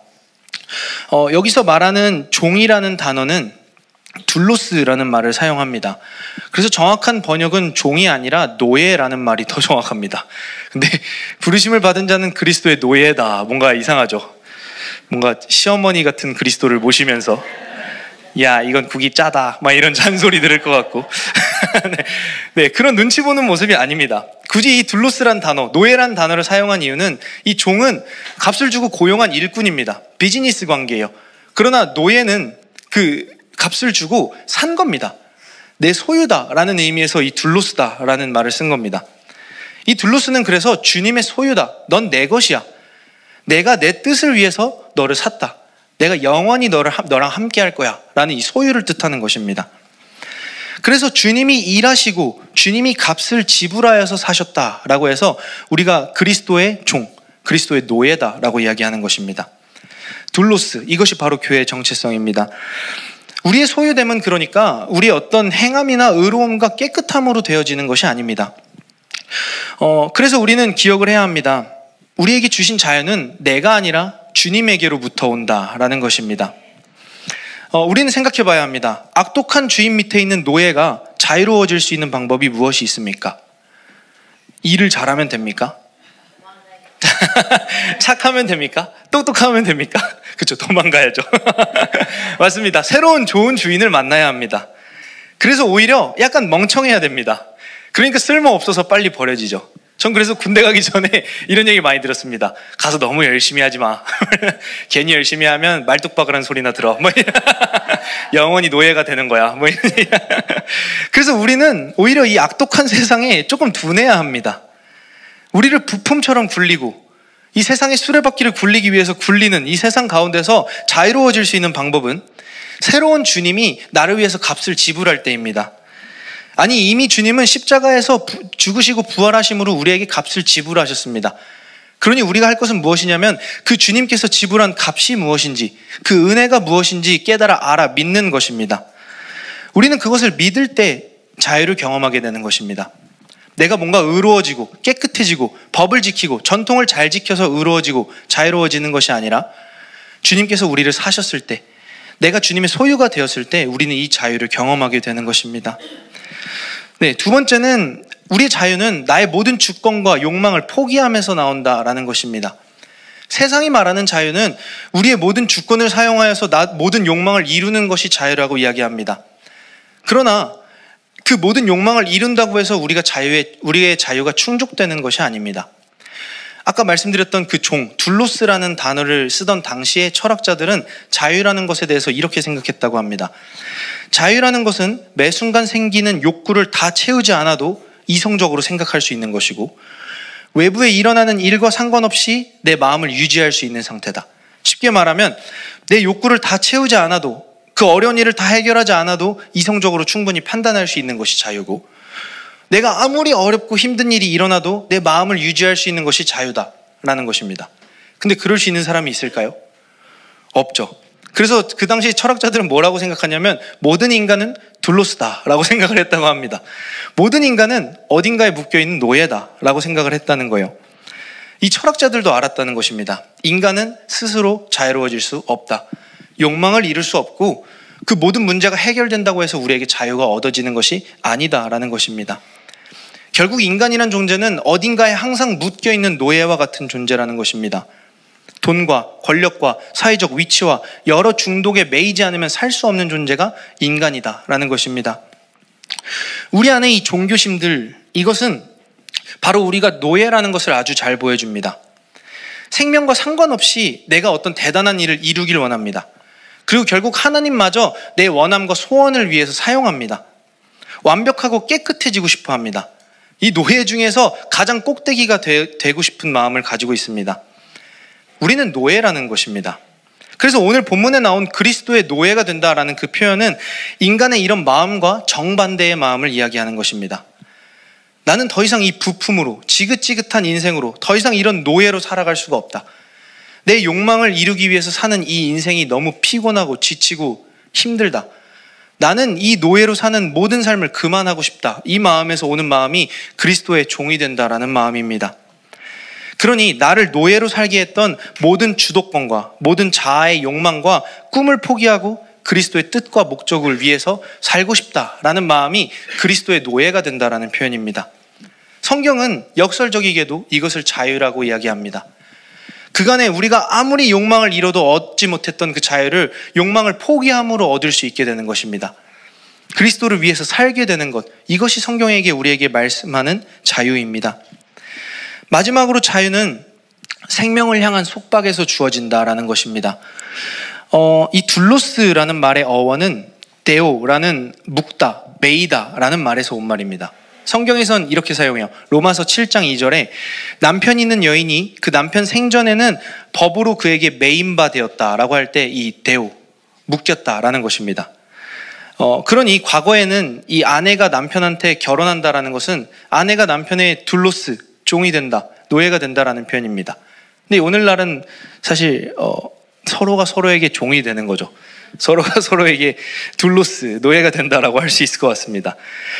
여기서 말하는 종이라는 단어는 둘로스라는 말을 사용합니다. 그래서 정확한 번역은 종이 아니라 노예라는 말이 더 정확합니다. 근데 부르심을 받은 자는 그리스도의 노예다. 뭔가 이상하죠. 뭔가 시어머니 같은 그리스도를 모시면서 야, 이건 국이 짜다, 막 이런 잔소리 들을 것 같고 네, 그런 눈치 보는 모습이 아닙니다. 굳이 이 둘로스란 단어, 노예란 단어를 사용한 이유는 이 종은 값을 주고 고용한 일꾼입니다. 비즈니스 관계예요. 그러나 노예는 그 값을 주고 산 겁니다. 내 소유다라는 의미에서 이 둘로스다라는 말을 쓴 겁니다. 이 둘로스는 그래서 주님의 소유다. 넌 내 것이야. 내가 내 뜻을 위해서 너를 샀다. 내가 영원히 너랑 함께 할 거야 라는 이 소유를 뜻하는 것입니다. 그래서 주님이 일하시고 주님이 값을 지불하여서 사셨다라고 해서 우리가 그리스도의 종, 그리스도의 노예다라고 이야기하는 것입니다. 둘로스, 이것이 바로 교회의 정체성입니다. 우리의 소유됨은 그러니까 우리의 어떤 행함이나 의로움과 깨끗함으로 되어지는 것이 아닙니다. 그래서 우리는 기억을 해야 합니다. 우리에게 주신 자유는 내가 아니라 주님에게로부터 온다라는 것입니다. 우리는 생각해 봐야 합니다. 악독한 주인 밑에 있는 노예가 자유로워질 수 있는 방법이 무엇이 있습니까? 일을 잘하면 됩니까? 착하면 됩니까? 똑똑하면 됩니까? 그렇죠, 도망가야죠. 맞습니다. 새로운 좋은 주인을 만나야 합니다. 그래서 오히려 약간 멍청해야 됩니다. 그러니까 쓸모없어서 빨리 버려지죠. 전 그래서 군대 가기 전에 이런 얘기 많이 들었습니다. 가서 너무 열심히 하지 마. 괜히 열심히 하면 말뚝박으라는 소리나 들어. 영원히 노예가 되는 거야. 그래서 우리는 오히려 이 악독한 세상에 조금 둔해야 합니다. 우리를 부품처럼 굴리고 이 세상의 수레바퀴를 굴리기 위해서 굴리는 이 세상 가운데서 자유로워질 수 있는 방법은 새로운 주님이 나를 위해서 값을 지불할 때입니다. 아니, 이미 주님은 십자가에서 죽으시고 부활하심으로 우리에게 값을 지불하셨습니다. 그러니 우리가 할 것은 무엇이냐면 그 주님께서 지불한 값이 무엇인지, 그 은혜가 무엇인지 깨달아 알아 믿는 것입니다. 우리는 그것을 믿을 때 자유를 경험하게 되는 것입니다. 내가 뭔가 의로워지고 깨끗해지고 법을 지키고 전통을 잘 지켜서 의로워지고 자유로워지는 것이 아니라 주님께서 우리를 사셨을 때, 내가 주님의 소유가 되었을 때 우리는 이 자유를 경험하게 되는 것입니다. 네, 두 번째는 우리의 자유는 나의 모든 주권과 욕망을 포기하면서 나온다라는 것입니다. 세상이 말하는 자유는 우리의 모든 주권을 사용하여서 모든 욕망을 이루는 것이 자유라고 이야기합니다. 그러나 그 모든 욕망을 이룬다고 해서 우리의 자유가 충족되는 것이 아닙니다. 아까 말씀드렸던 그 둘로스라는 단어를 쓰던 당시의 철학자들은 자유라는 것에 대해서 이렇게 생각했다고 합니다. 자유라는 것은 매 순간 생기는 욕구를 다 채우지 않아도 이성적으로 생각할 수 있는 것이고, 외부에 일어나는 일과 상관없이 내 마음을 유지할 수 있는 상태다. 쉽게 말하면 내 욕구를 다 채우지 않아도, 그 어려운 일을 다 해결하지 않아도 이성적으로 충분히 판단할 수 있는 것이 자유고, 내가 아무리 어렵고 힘든 일이 일어나도 내 마음을 유지할 수 있는 것이 자유다라는 것입니다. 근데 그럴 수 있는 사람이 있을까요? 없죠. 그래서 그 당시 철학자들은 뭐라고 생각하냐면 모든 인간은 둘로스다라고 생각을 했다고 합니다. 모든 인간은 어딘가에 묶여있는 노예다라고 생각을 했다는 거예요. 이 철학자들도 알았다는 것입니다. 인간은 스스로 자유로워질 수 없다. 욕망을 이룰 수 없고 그 모든 문제가 해결된다고 해서 우리에게 자유가 얻어지는 것이 아니다라는 것입니다. 결국 인간이란 존재는 어딘가에 항상 묶여있는 노예와 같은 존재라는 것입니다. 돈과 권력과 사회적 위치와 여러 중독에 매이지 않으면 살 수 없는 존재가 인간이다라는 것입니다. 우리 안에 이 종교심들, 이것은 바로 우리가 노예라는 것을 아주 잘 보여줍니다. 생명과 상관없이 내가 어떤 대단한 일을 이루길 원합니다. 그리고 결국 하나님마저 내 원함과 소원을 위해서 사용합니다. 완벽하고 깨끗해지고 싶어 합니다. 이 노예 중에서 가장 꼭대기가 되고 싶은 마음을 가지고 있습니다. 우리는 노예라는 것입니다. 그래서 오늘 본문에 나온 그리스도의 노예가 된다라는 그 표현은 인간의 이런 마음과 정반대의 마음을 이야기하는 것입니다. 나는 더 이상 이 부품으로, 지긋지긋한 인생으로 더 이상 이런 노예로 살아갈 수가 없다. 내 욕망을 이루기 위해서 사는 이 인생이 너무 피곤하고 지치고 힘들다. 나는 이 노예로 사는 모든 삶을 그만하고 싶다. 이 마음에서 오는 마음이 그리스도의 종이 된다라는 마음입니다. 그러니 나를 노예로 살게 했던 모든 주도권과 모든 자아의 욕망과 꿈을 포기하고 그리스도의 뜻과 목적을 위해서 살고 싶다라는 마음이 그리스도의 노예가 된다라는 표현입니다. 성경은 역설적이게도 이것을 자유라고 이야기합니다. 그간에 우리가 아무리 욕망을 이뤄도 얻지 못했던 그 자유를 욕망을 포기함으로 얻을 수 있게 되는 것입니다. 그리스도를 위해서 살게 되는 것, 이것이 성경에게 우리에게 말씀하는 자유입니다. 마지막으로 자유는 생명을 향한 속박에서 주어진다라는 것입니다. 이 둘로스라는 말의 어원은 데오라는 묵다, 메이다라는 말에서 온 말입니다. 성경에선 이렇게 사용해요. 로마서 7장 2절에 남편이 있는 여인이 그 남편 생전에는 법으로 그에게 매인 바 되었다라고 할 때 이 데오, 묶였다라는 것입니다. 그러니 과거에는 이 아내가 남편한테 결혼한다라는 것은 아내가 남편의 둘로스, 종이 된다, 노예가 된다라는 표현입니다. 근데 오늘날은 사실 서로가 서로에게 종이 되는 거죠. 서로가 서로에게 둘로스, 노예가 된다라고 할 수 있을 것 같습니다.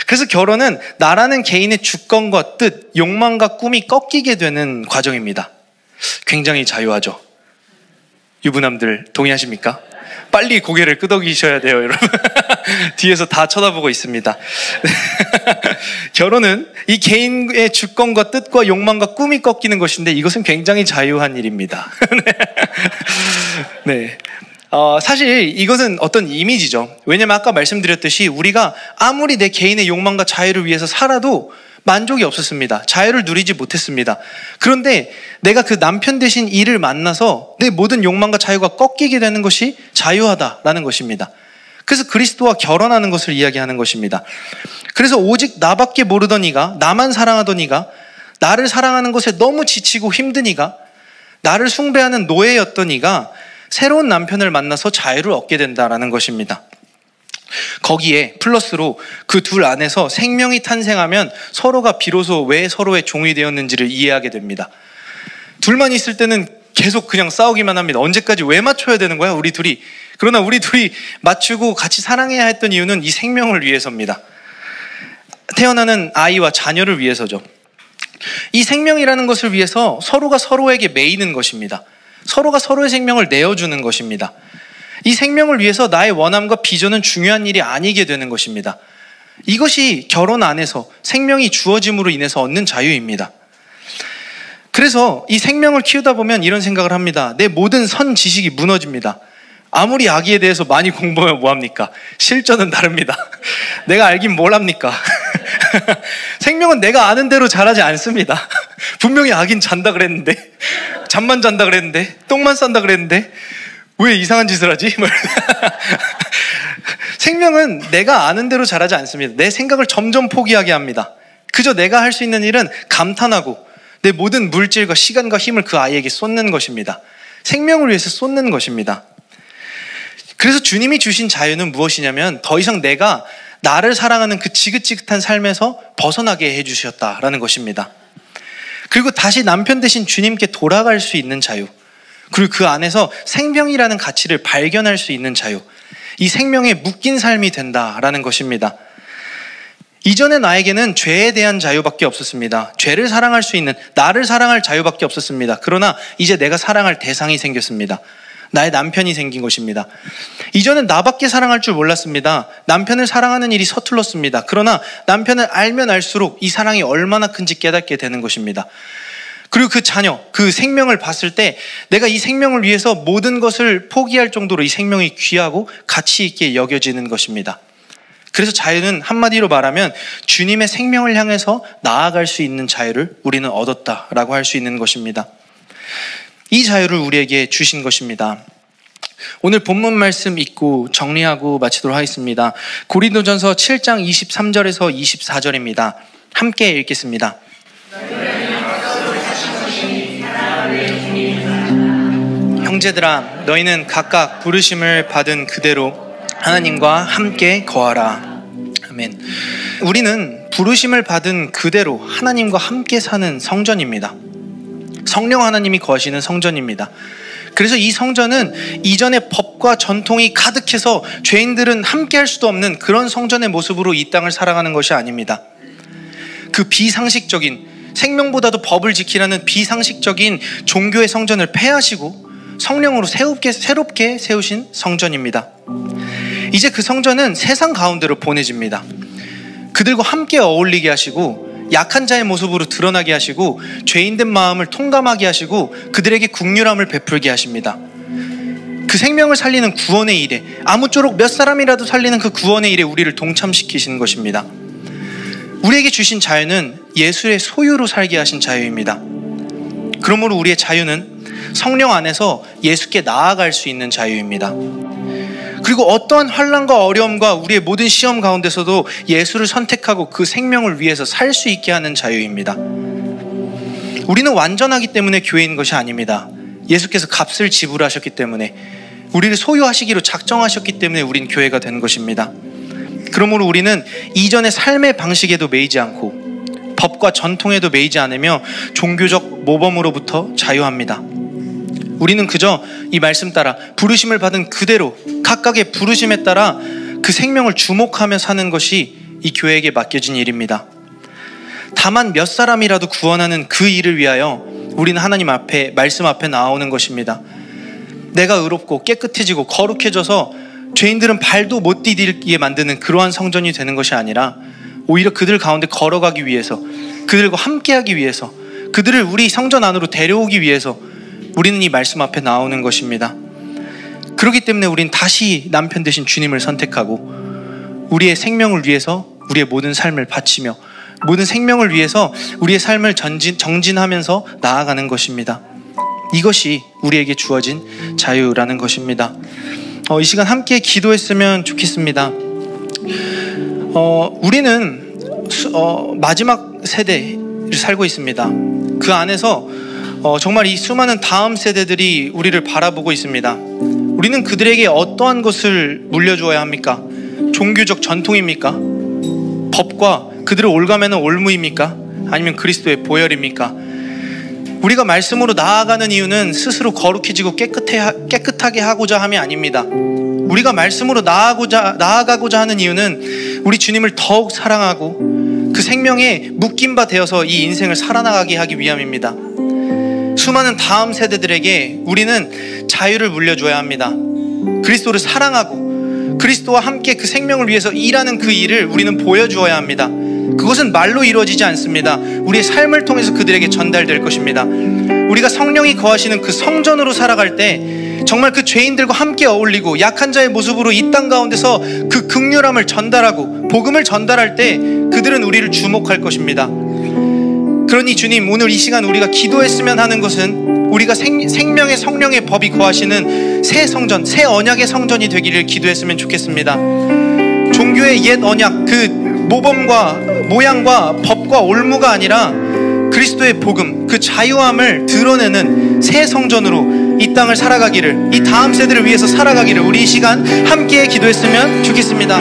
그래서 결혼은 나라는 개인의 주권과 뜻, 욕망과 꿈이 꺾이게 되는 과정입니다. 굉장히 자유하죠. 유부남들 동의하십니까? 빨리 고개를 끄덕이셔야 돼요, 여러분. 뒤에서 다 쳐다보고 있습니다. 결혼은 이 개인의 주권과 뜻과 욕망과 꿈이 꺾이는 것인데 이것은 굉장히 자유한 일입니다. 네. 사실 이것은 어떤 이미지죠. 왜냐면 아까 말씀드렸듯이 우리가 아무리 내 개인의 욕망과 자유를 위해서 살아도 만족이 없었습니다. 자유를 누리지 못했습니다. 그런데 내가 그 남편 대신 이를 만나서 내 모든 욕망과 자유가 꺾이게 되는 것이 자유하다라는 것입니다. 그래서 그리스도와 결혼하는 것을 이야기하는 것입니다. 그래서 오직 나밖에 모르던 이가, 나만 사랑하던 이가, 나를 사랑하는 것에 너무 지치고 힘든 이가, 나를 숭배하는 노예였던 이가 새로운 남편을 만나서 자유를 얻게 된다라는 것입니다. 거기에 플러스로 그 둘 안에서 생명이 탄생하면 서로가 비로소 왜 서로의 종이 되었는지를 이해하게 됩니다. 둘만 있을 때는 계속 그냥 싸우기만 합니다. 언제까지 왜 맞춰야 되는 거야 우리 둘이. 그러나 우리 둘이 맞추고 같이 사랑해야 했던 이유는 이 생명을 위해서입니다. 태어나는 아이와 자녀를 위해서죠. 이 생명이라는 것을 위해서 서로가 서로에게 매이는 것입니다. 서로가 서로의 생명을 내어주는 것입니다. 이 생명을 위해서 나의 원함과 비전은 중요한 일이 아니게 되는 것입니다. 이것이 결혼 안에서 생명이 주어짐으로 인해서 얻는 자유입니다. 그래서 이 생명을 키우다 보면 이런 생각을 합니다. 내 모든 선 지식이 무너집니다. 아무리 아기에 대해서 많이 공부하면 뭐합니까? 실전은 다릅니다. 내가 알긴 뭘 합니까? 생명은 내가 아는 대로 자라지 않습니다. 분명히 아긴 잔다 그랬는데, 잠만 잔다 그랬는데, 똥만 싼다 그랬는데 왜 이상한 짓을 하지? 생명은 내가 아는 대로 자라지 않습니다. 내 생각을 점점 포기하게 합니다. 그저 내가 할 수 있는 일은 감탄하고 내 모든 물질과 시간과 힘을 그 아이에게 쏟는 것입니다. 생명을 위해서 쏟는 것입니다. 그래서 주님이 주신 자유는 무엇이냐면 더 이상 내가 나를 사랑하는 그 지긋지긋한 삶에서 벗어나게 해주셨다라는 것입니다. 그리고 다시 남편 대신 주님께 돌아갈 수 있는 자유, 그리고 그 안에서 생명이라는 가치를 발견할 수 있는 자유, 이 생명에 묶인 삶이 된다라는 것입니다. 이전에 나에게는 죄에 대한 자유밖에 없었습니다. 죄를 사랑할 수 있는, 나를 사랑할 자유밖에 없었습니다. 그러나 이제 내가 사랑할 대상이 생겼습니다. 나의 남편이 생긴 것입니다. 이전엔 나밖에 사랑할 줄 몰랐습니다. 남편을 사랑하는 일이 서툴렀습니다. 그러나 남편을 알면 알수록 이 사랑이 얼마나 큰지 깨닫게 되는 것입니다. 그리고 그 자녀, 그 생명을 봤을 때 내가 이 생명을 위해서 모든 것을 포기할 정도로 이 생명이 귀하고 가치 있게 여겨지는 것입니다. 그래서 자유는 한마디로 말하면 주님의 생명을 향해서 나아갈 수 있는 자유를 우리는 얻었다라고 할 수 있는 것입니다. 이 자유를 우리에게 주신 것입니다. 오늘 본문 말씀 읽고 정리하고 마치도록 하겠습니다. 고린도전서 7장 23절에서 24절입니다. 함께 읽겠습니다. 형제들아, 너희는 각각 부르심을 받은 그대로 하나님과 함께 거하라. 아멘. 우리는 부르심을 받은 그대로 하나님과 함께 사는 성전입니다. 성령 하나님이 거하시는 성전입니다. 그래서 이 성전은 이전의 법과 전통이 가득해서 죄인들은 함께 할 수도 없는 그런 성전의 모습으로 이 땅을 살아가는 것이 아닙니다. 그 비상식적인, 생명보다도 법을 지키라는 비상식적인 종교의 성전을 폐하시고 성령으로 새롭게 세우신 성전입니다. 이제 그 성전은 세상 가운데로 보내집니다. 그들과 함께 어울리게 하시고 약한 자의 모습으로 드러나게 하시고 죄인된 마음을 통감하게 하시고 그들에게 긍휼함을 베풀게 하십니다. 그 생명을 살리는 구원의 일에, 아무쪼록 몇 사람이라도 살리는 그 구원의 일에 우리를 동참시키시는 것입니다. 우리에게 주신 자유는 예수의 소유로 살게 하신 자유입니다. 그러므로 우리의 자유는 성령 안에서 예수께 나아갈 수 있는 자유입니다. 그리고 어떠한 환난과 어려움과 우리의 모든 시험 가운데서도 예수를 선택하고 그 생명을 위해서 살 수 있게 하는 자유입니다. 우리는 완전하기 때문에 교회인 것이 아닙니다. 예수께서 값을 지불하셨기 때문에, 우리를 소유하시기로 작정하셨기 때문에 우린 교회가 된 것입니다. 그러므로 우리는 이전의 삶의 방식에도 매이지 않고 법과 전통에도 매이지 않으며 종교적 모범으로부터 자유합니다. 우리는 그저 이 말씀 따라 부르심을 받은 그대로 각각의 부르심에 따라 그 생명을 주목하며 사는 것이 이 교회에게 맡겨진 일입니다. 다만 몇 사람이라도 구원하는 그 일을 위하여 우리는 하나님 앞에, 말씀 앞에 나오는 것입니다. 내가 의롭고 깨끗해지고 거룩해져서 죄인들은 발도 못 디딜게 만드는 그러한 성전이 되는 것이 아니라 오히려 그들 가운데 걸어가기 위해서, 그들과 함께하기 위해서, 그들을 우리 성전 안으로 데려오기 위해서 우리는 이 말씀 앞에 나오는 것입니다. 그렇기 때문에 우린 다시 남편 되신 주님을 선택하고 우리의 생명을 위해서 우리의 모든 삶을 바치며 모든 생명을 위해서 우리의 삶을 정진하면서 나아가는 것입니다. 이것이 우리에게 주어진 자유라는 것입니다. 이 시간 함께 기도했으면 좋겠습니다. 우리는 마지막 세대를 살고 있습니다. 그 안에서 정말 이 수많은 다음 세대들이 우리를 바라보고 있습니다. 우리는 그들에게 어떠한 것을 물려주어야 합니까? 종교적 전통입니까? 법과 그들을 올가매는 올무입니까? 아니면 그리스도의 보혈입니까? 우리가 말씀으로 나아가는 이유는 스스로 거룩해지고 깨끗하게 하고자 함이 아닙니다. 우리가 말씀으로 나아가고자 하는 이유는 우리 주님을 더욱 사랑하고 그 생명에 묶인 바 되어서 이 인생을 살아나가게 하기 위함입니다. 수많은 다음 세대들에게 우리는 자유를 물려줘야 합니다. 그리스도를 사랑하고 그리스도와 함께 그 생명을 위해서 일하는 그 일을 우리는 보여주어야 합니다. 그것은 말로 이루어지지 않습니다. 우리의 삶을 통해서 그들에게 전달될 것입니다. 우리가 성령이 거하시는 그 성전으로 살아갈 때 정말 그 죄인들과 함께 어울리고 약한 자의 모습으로 이 땅 가운데서 그 긍휼함을 전달하고 복음을 전달할 때 그들은 우리를 주목할 것입니다. 그러니 주님, 오늘 이 시간 우리가 기도했으면 하는 것은 우리가 생명의 성령의 법이 거하시는 새 성전, 새 언약의 성전이 되기를 기도했으면 좋겠습니다. 종교의 옛 언약, 그 모범과 모양과 법과 올무가 아니라 그리스도의 복음, 그 자유함을 드러내는 새 성전으로 이 땅을 살아가기를, 이 다음 세대를 위해서 살아가기를 우리 이 시간 함께 기도했으면 좋겠습니다.